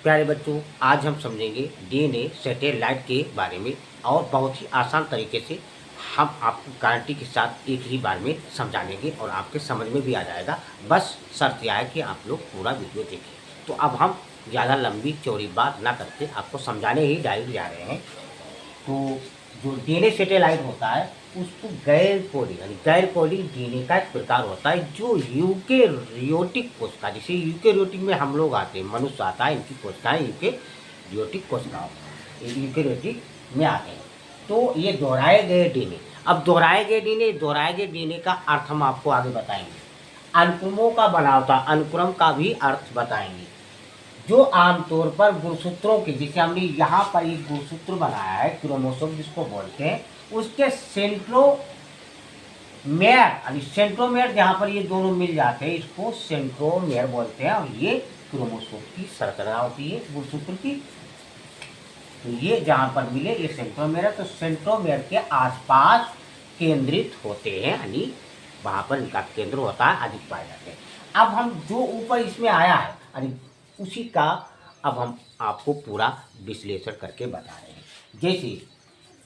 प्यारे बच्चों, आज हम समझेंगे डीएनए सैटेलाइट के बारे में और बहुत ही आसान तरीके से हम आपको गारंटी के साथ एक ही बार में समझा देंगे और आपके समझ में भी आ जाएगा। बस शर्त यह है कि आप लोग पूरा वीडियो देखें। तो अब हम ज़्यादा लंबी चौड़ी बात ना करके आपको समझाने ही डायरेक्ट जा रहे हैं। तो जो डीएनए सैटेलाइट होता है उसको गैर कोडिंग यानी गैर कोडिंग डीएनए का एक प्रकार होता है जो यूकेरियोटिक कोशिका, जैसे यूकेरियोटिक में हम लोग आते हैं, मनुष्य आता है, इनकी कोशिकाएं यूकेरियोटिक कोशिका यूकेरियोटिक में आते हैं। तो ये दोहराए गए डीएनए, अब दोहराए गए डीएनए का अर्थ हम आपको आगे बताएंगे। अनुक्रमों का बनावट, अनुक्रम का भी अर्थ बताएंगे, जो आमतौर पर गुणसूत्रों के, जैसे हमने यहाँ पर एक गुणसूत्र बनाया है क्रोमोसोम जिसको बोलते हैं, उसके सेंट्रोमेयर यानी सेंट्रोमेयर जहाँ पर ये दोनों मिल जाते हैं इसको सेंट्रोमेयर बोलते हैं। और ये क्रोमोसोम की संरचना होती है गुणसूत्र की। तो ये जहाँ पर मिले ये सेंट्रोमेयर है, तो सेंट्रोमेयर के आसपास केंद्रित होते हैं, यानी वहाँ पर इनका केंद्र होता है, अधिक पाए जाते हैं। अब हम जो ऊपर इसमें आया है यानी उसी का अब हम आपको पूरा विश्लेषण करके बता रहे हैं। जैसे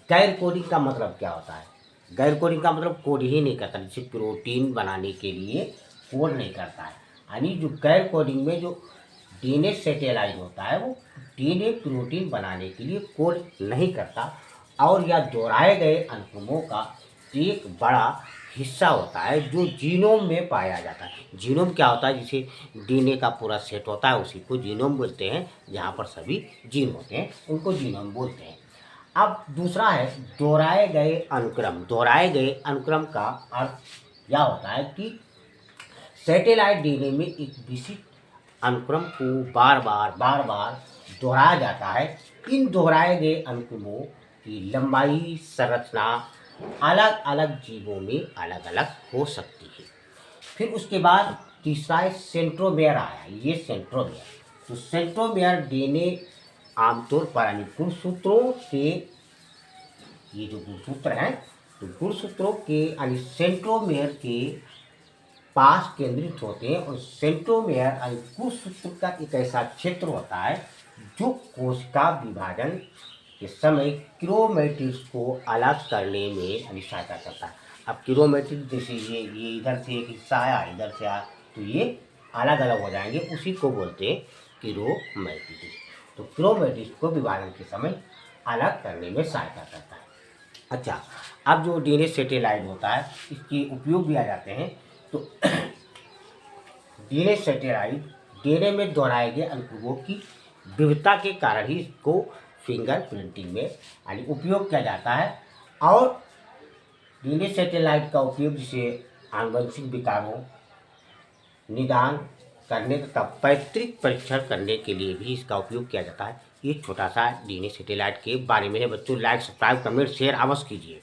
गैर कोडिंग का मतलब क्या होता है? गैर कोडिंग का मतलब कोड ही नहीं करता, जैसे प्रोटीन बनाने के लिए कोड नहीं करता है। यानी जो गैर कोडिंग में जो डीएनए सैटेलाइट होता है वो डीएनए प्रोटीन बनाने के लिए कोड नहीं करता, और या दोहराए गए अनुक्रमों का एक बड़ा हिस्सा होता है जो जीनोम में पाया जाता है। जीनोम क्या होता है? जैसे डीएनए का पूरा सेट होता है उसी को जीनोम बोलते हैं, जहाँ पर सभी जीन होते हैं उनको जीनोम बोलते हैं। अब दूसरा है दोहराए गए अनुक्रम। दोहराए गए अनुक्रम का अर्थ यह होता है कि सैटेलाइट डीएनए में एक विशिष्ट अनुक्रम को बार बार दोहराया जाता है। इन दोहराए गए अनुक्रमों की लंबाई, संरचना अलग अलग जीवों में अलग अलग हो सकती है। फिर उसके बाद तीसरा है सेंट्रोमेयर आया, ये सेंट्रोमेयर। तो सेंट्रोमेयर डीएनए आमतौर पर गुणसूत्रों के, ये जो गुणसूत्र हैं तो गुणसूत्रों के यानी सेंट्रोमेयर के पास केंद्रित होते हैं। और सेंट्रोमेयर यानी गुणसूत्र का एक ऐसा क्षेत्र होता है जो कोशिका विभाजन के समय क्रोमैटिड्स को अलग करने में यानी सहायता करता है। अब क्रोमैटिड जैसे ये इधर से एक हिस्सा आया, इधर से आया, तो ये अलग अलग हो जाएंगे, उसी को बोलते हैं क्रोमैटिड। तो क्रोमैटिड्स को विभाजन के समय अलग करने में सहायता करता है। अच्छा, अब जो डीएनए सैटेलाइट होता है इसके उपयोग भी आ जाते हैं। तो डीएनए सैटेलाइट डीएनए में दोहराए गए अनुक्रमों की विविधता के कारण ही इसको फिंगर प्रिंटिंग में यानी उपयोग किया जाता है। और डीएनए सैटेलाइट का उपयोग जिसे आनुवंशिक विकारों निदान करने तथा पैतृक परीक्षण करने के लिए भी इसका उपयोग किया जाता है। ये छोटा सा डीएनए सैटेलाइट के बारे में है। बच्चों, लाइक, सब्सक्राइब, कमेंट, शेयर अवश्य कीजिए।